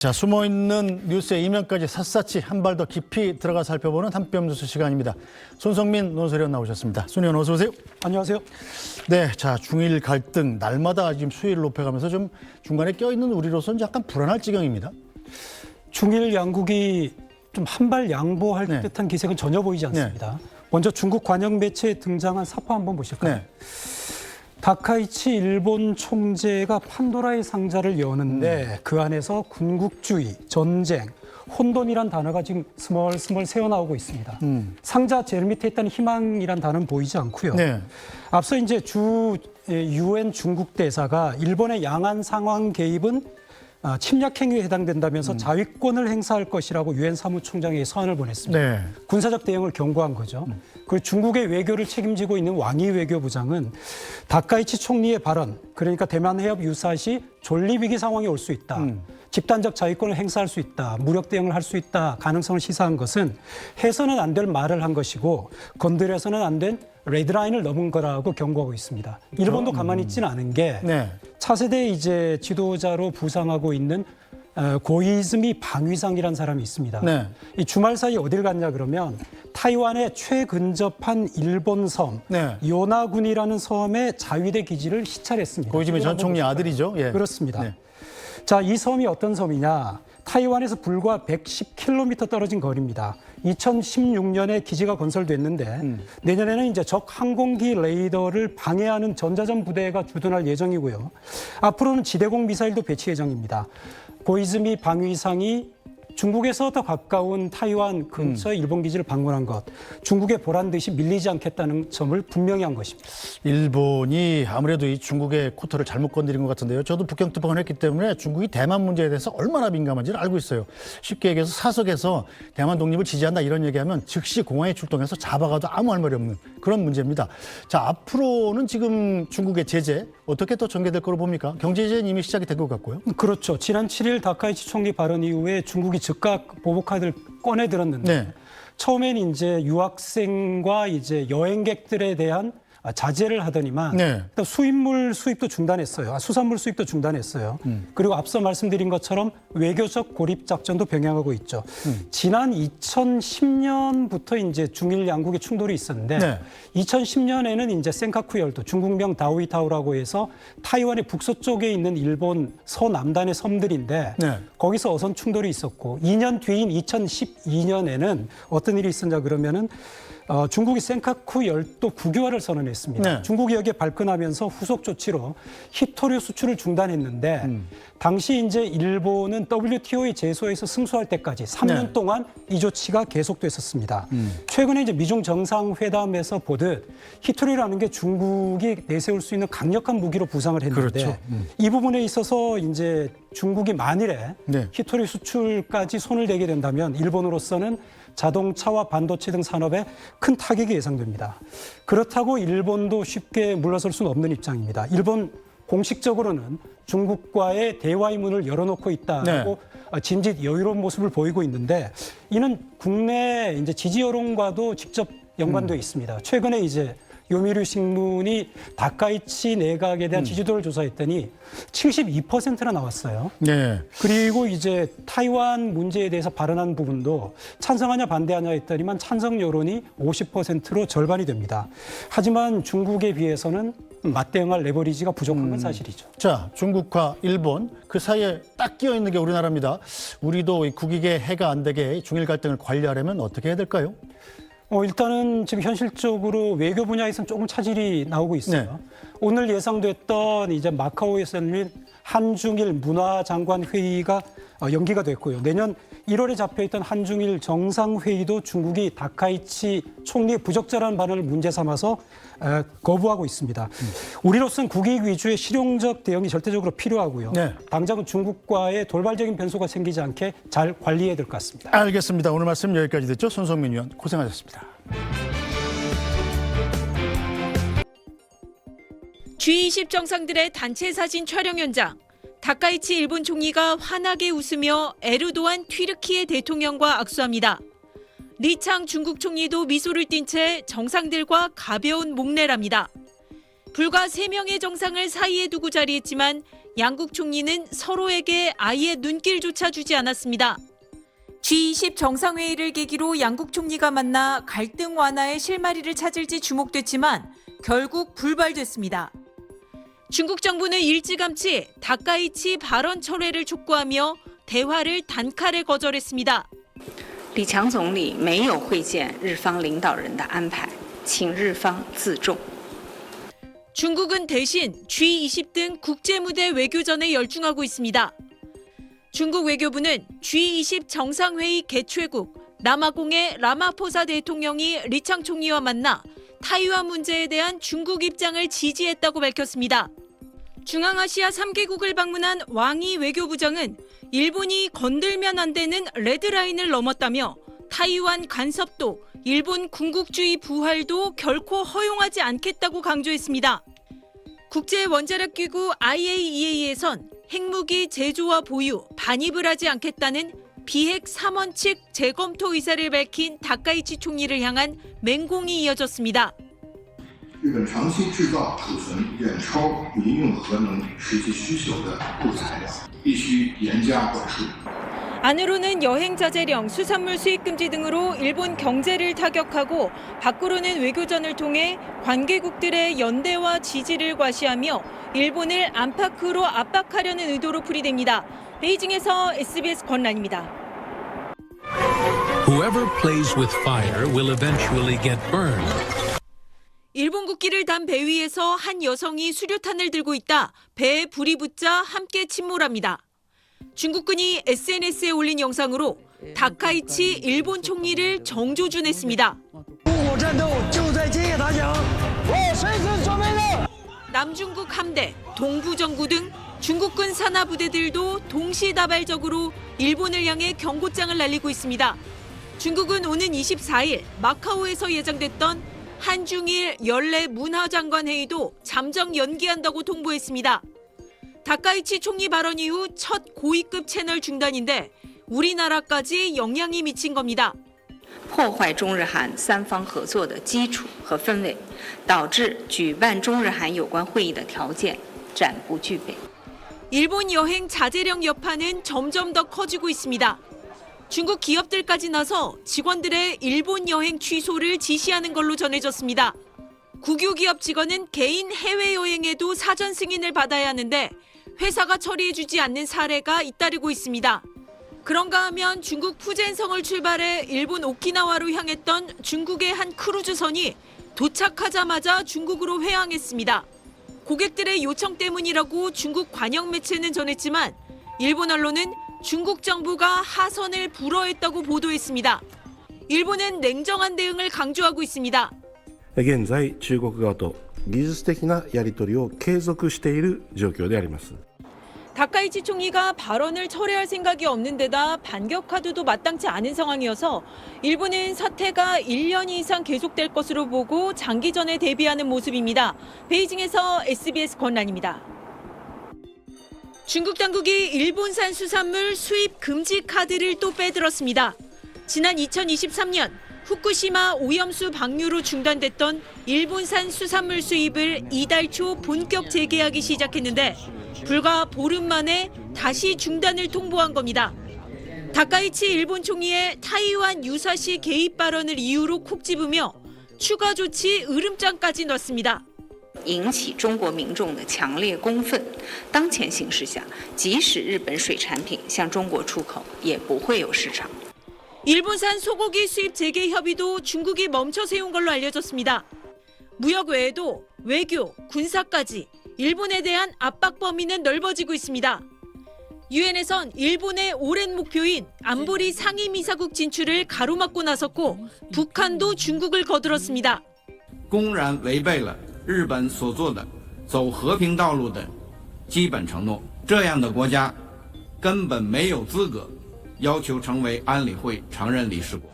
자, 숨어있는 뉴스의 이면까지 샅샅이 한 발 더 깊이 들어가 살펴보는 한뼘 뉴스 시간입니다. 손성민 논설위원 나오셨습니다. 손 의원 어서 오세요. 안녕하세요. 네, 자, 중일 갈등 날마다 지금 수위를 높여가면서 좀 중간에 껴있는 우리로서는 약간 불안할 지경입니다. 중일 양국이 좀 한 발 양보할 네. 듯한 기색은 전혀 보이지 않습니다. 먼저 중국 관영 매체에 등장한 사파 한번 보실까요? 네. 다카이치 일본 총재가 판도라의 상자를 여는데 그 안에서 군국주의, 전쟁, 혼돈이란 단어가 지금 스멀스멀 새어나오고 있습니다. 상자 제일 밑에 있다는 희망이란 단어는 보이지 않고요. 네. 앞서 이제 UN 중국 대사가 일본의 양안 상황 개입은 침략 행위에 해당된다면서 자위권을 행사할 것이라고 유엔 사무총장에게 서한을 보냈습니다. 네. 군사적 대응을 경고한 거죠. 그리고 중국의 외교를 책임지고 있는 왕이 외교부장은 다카이치 총리의 발언, 그러니까 대만 해협 유사시 존립위기 상황이 올 수 있다. 집단적 자위권을 행사할 수 있다. 무력 대응을 할 수 있다. 가능성을 시사한 것은 해서는 안 될 말을 한 것이고 건드려서는 안 된 레드라인을 넘은 거라고 경고하고 있습니다. 일본도 가만히 있지는 않은 게 네. 차세대 이제 지도자로 부상하고 있는 고이즈미 방위상이라는 사람이 있습니다. 네. 이 주말 사이 어딜 갔냐 그러면 타이완에 최근접한 일본 섬 네. 요나군이라는 섬의 자위대 기지를 시찰했습니다. 고이즈미 전 총리 아들이죠. 예. 그렇습니다. 네. 자, 이 섬이 어떤 섬이냐? 타이완에서 불과 110km 떨어진 거리입니다. 2016년에 기지가 건설됐는데 내년에는 이제 적 항공기 레이더를 방해하는 전자전 부대가 주둔할 예정이고요. 앞으로는 지대공 미사일도 배치 예정입니다. 고이즈미 방위상이 중국에서 더 가까운 타이완 근처 일본 기지를 방문한 것, 중국의 보란 듯이 밀리지 않겠다는 점을 분명히 한 것입니다. 일본이 아무래도 이 중국의 코터를 잘못 건드린 것 같은데요. 저도 북경 특파원을 했기 때문에 중국이 대만 문제에 대해서 얼마나 민감한지를 알고 있어요. 쉽게 얘기해서 사석에서 대만 독립을 지지한다 이런 얘기하면 즉시 공항에 출동해서 잡아가도 아무 할 말이 없는 그런 문제입니다. 자, 앞으로는 지금 중국의 제재 어떻게 또 전개될 거로 봅니까? 경제 제재는 이미 시작이 된 것 같고요. 그렇죠. 지난 7일 다카이치 총리 발언 이후에 중국이 즉각 보복카드를 꺼내 들었는데 네. 처음엔 이제 유학생과 이제 여행객들에 대한 자제를 하더니만 네. 또 수입물 수입도 중단했어요. 수산물 수입도 중단했어요. 그리고 앞서 말씀드린 것처럼 외교적 고립 작전도 병행하고 있죠. 지난 2010년부터 이제 중일 양국의 충돌이 있었는데 네. 2010년에는 이제 센카쿠 열도 중국명 다오이타오라고 해서 타이완의 북서쪽에 있는 일본 서남단의 섬들인데 네. 거기서 어선 충돌이 있었고 2년 뒤인 2012년에는 어떤 일이 있었냐 그러면은 중국이 센카쿠 열도 국유화를 선언했습니다. 네. 중국이 여기에 발끈하면서 후속 조치로 히토류 수출을 중단했는데 당시 이제 일본은 WTO의 제소에서 승소할 때까지 3년 네. 동안 이 조치가 계속됐었습니다. 최근에 이제 미중 정상회담에서 보듯 히토류라는 게 중국이 내세울 수 있는 강력한 무기로 부상을 했는데 그렇죠. 이 부분에 있어서 이제 중국이 만일에 네. 히토류 수출까지 손을 대게 된다면 일본으로서는 자동차와 반도체 등 산업에 큰 타격이 예상됩니다. 그렇다고 일본도 쉽게 물러설 수는 없는 입장입니다. 일본 공식적으로는 중국과의 대화의 문을 열어놓고 있다고 짐짓 여유로운 모습을 보이고 있는데 이는 국내 이제 지지 여론과도 직접 연관되어 있습니다. 최근에 이제 요미르 신문이 다카이치 내각에 대한 지지도를 조사했더니 72%나 나왔어요. 네. 그리고 이제 타이완 문제에 대해서 발언한 부분도 찬성하냐 반대하냐 했더니만 찬성 여론이 50%로 절반이 됩니다. 하지만 중국에 비해서는 맞대응할 레버리지가 부족한 건 사실이죠. 자, 중국과 일본 그 사이에 딱 끼어 있는 게 우리나라입니다. 우리도 이 국익에 해가 안 되게 중일 갈등을 관리하려면 어떻게 해야 될까요? 일단은 지금 현실적으로 외교 분야에서는 조금 차질이 나오고 있어요. 네. 오늘 예상됐던 이제 마카오에서 열릴 한중일 문화장관 회의가 연기가 됐고요. 내년 1월에 잡혀있던 한중일 정상회의도 중국이 다카이치 총리의 부적절한 발언을 문제 삼아서 거부하고 있습니다. 우리로서는 국익 위주의 실용적 대응이 절대적으로 필요하고요. 네. 당장은 중국과의 돌발적인 변수가 생기지 않게 잘 관리해야 될 것 같습니다. 알겠습니다. 오늘 말씀 여기까지 듣죠. 손성민 의원 고생하셨습니다. G20 정상들의 단체 사진 촬영 현장. 다카이치 일본 총리가 환하게 웃으며 에르도안 튀르키예 대통령과 악수합니다. 리창 중국 총리도 미소를 띤 채 정상들과 가벼운 목례랍니다. 불과 3명의 정상을 사이에 두고 자리했지만 양국 총리는 서로에게 아예 눈길조차 주지 않았습니다. G20 정상회의를 계기로 양국 총리가 만나 갈등 완화의 실마리를 찾을지 주목됐지만 결국 불발됐습니다. 중국 정부는 일찌감치 다카이치 발언 철회를 촉구하며 대화를 단칼에 거절했습니다. 李强总理没有会见日方领导人的安排，请日方自重。 중국은 대신 G20 등 국제무대 외교전에 열중하고 있습니다. 중국 외교부는 G20 정상회의 개최국 남아공의 라마포사 대통령이 리창 총리와 만나 타이완 문제에 대한 중국 입장을 지지했다고 밝혔습니다. 중앙아시아 3개국을 방문한 왕이 외교부장은 일본이 건들면 안 되는 레드라인을 넘었다며 타이완 간섭도 일본 군국주의 부활도 결코 허용하지 않겠다고 강조했습니다. 국제원자력기구 IAEA에선 핵무기 제조와 보유, 반입을 하지 않겠다는 비핵 3원칙 재검토 의사를 밝힌 다카이치 총리를 향한 맹공이 이어졌습니다. 日本长期制造、储存远超民用核能实际需求的部材，必须严加管束。 안으로는 여행 자제령, 수산물 수입 금지 등으로 일본 경제를 타격하고 밖으로는 외교전을 통해 관계국들의 연대와 지지를 과시하며 일본을 안팎으로 압박하려는 의도로 풀이됩니다. 베이징에서 SBS 권란입니다. Whoever plays with fire will eventually get burned. 일본 국기를 단 배 위에서 한 여성이 수류탄을 들고 있다. 배에 불이 붙자 함께 침몰합니다. 중국군이 SNS에 올린 영상으로 다카이치 일본 총리를 정조준했습니다. 남중국 함대, 동부정구 등 중국군 산하 부대들도 동시다발적으로 일본을 향해 경고장을 날리고 있습니다. 중국은 오는 24일 마카오에서 예정됐던 한중일 연례 문화장관 회의도 잠정 연기한다고 통보했습니다. 다카이치 총리 발언 이후 첫 고위급 채널 중단인데 우리나라까지 영향이 미친 겁니다. 破坏中日韩三方合作的基础和氛围，导致举办中日韩有关会议的条件暂不具备。 일본 여행 자제령 여파는 점점 더 커지고 있습니다. 중국 기업들까지 나서 직원들의 일본 여행 취소를 지시하는 걸로 전해졌습니다. 국유 기업 직원은 개인 해외여행에도 사전 승인을 받아야 하는데 회사가 처리해주지 않는 사례가 잇따르고 있습니다. 그런가 하면 중국 푸젠성을 출발해 일본 오키나와로 향했던 중국의 한 크루즈선이 도착하자마자 중국으로 회항했습니다. 고객들의 요청 때문이라고 중국 관영 매체는 전했지만 일본 언론은 중국 정부가 하선을 불허했다고 보도했습니다. 일본은 냉정한 대응을 강조하고 있습니다. 現在中国側と技術的なやり取りを継続している状況であります。 다카이치 총리가 발언을 철회할 생각이 없는 데다 반격 카드도 마땅치 않은 상황이어서 일본은 사태가 1년 이상 계속될 것으로 보고 장기전에 대비하는 모습입니다. 베이징에서 SBS 권란입니다. 중국 당국이 일본산 수산물 수입 금지 카드를 또 빼들었습니다. 지난 2023년 후쿠시마 오염수 방류로 중단됐던 일본산 수산물 수입을 이달 초 본격 재개하기 시작했는데 불과 보름 만에 다시 중단을 통보한 겁니다. 다카이치 일본 총리의 타이완 유사시 개입 발언을 이유로 콕 집으며 추가 조치 으름장까지 놨습니다. 引起中国民众的强烈公愤。当前形势下，即使日本水产品向中国出口，也不会有市场。 일본산 소고기 수입 재개 협의도 중국이 멈춰 세운 걸로 알려졌습니다. 무역 외에도 외교, 군사까지 일본에 대한 압박 범위는 넓어지고 있습니다. 유엔에선 일본의 오랜 목표인 안보리 상임이사국 진출을 가로막고 나섰고 북한도 중국을 거들었습니다. 公然违背了日本所做的走和平道路的基本承诺，这样的国家根本没有资格要求成为安理会常任理事国。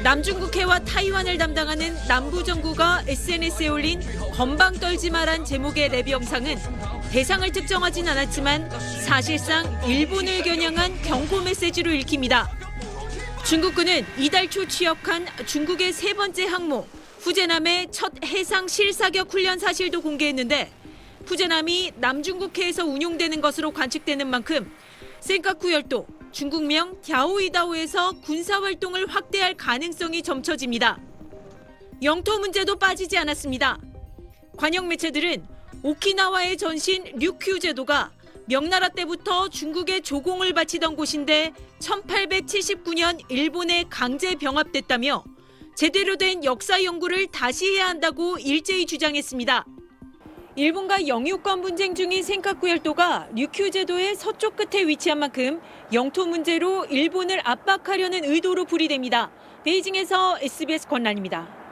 남중국해와 타이완을 담당하는 남부정부가 SNS에 올린 건방 떨지 마란 제목의 랩 영상은 대상을 특정하진 않았지만 사실상 일본을 겨냥한 경고 메시지로 읽힙니다. 중국군은 이달 초 취역한 중국의 세 번째 항모 푸제남의 첫 해상 실사격 훈련 사실도 공개했는데 푸제남이 남중국해에서 운용되는 것으로 관측되는 만큼 센카쿠 열도, 중국명 갸오이다오에서 군사활동을 확대할 가능성이 점쳐집니다. 영토 문제도 빠지지 않았습니다. 관영 매체들은 오키나와의 전신 류큐 제도가 명나라 때부터 중국에 조공을 바치던 곳인데 1879년 일본에 강제 병합됐다며 제대로 된 역사 연구를 다시 해야 한다고 일제히 주장했습니다. 일본과 영유권 분쟁 중인 센카쿠 열도가 류큐 제도의 서쪽 끝에 위치한 만큼 영토 문제로 일본을 압박하려는 의도로 풀이됩니다. 베이징에서 SBS 권란입니다.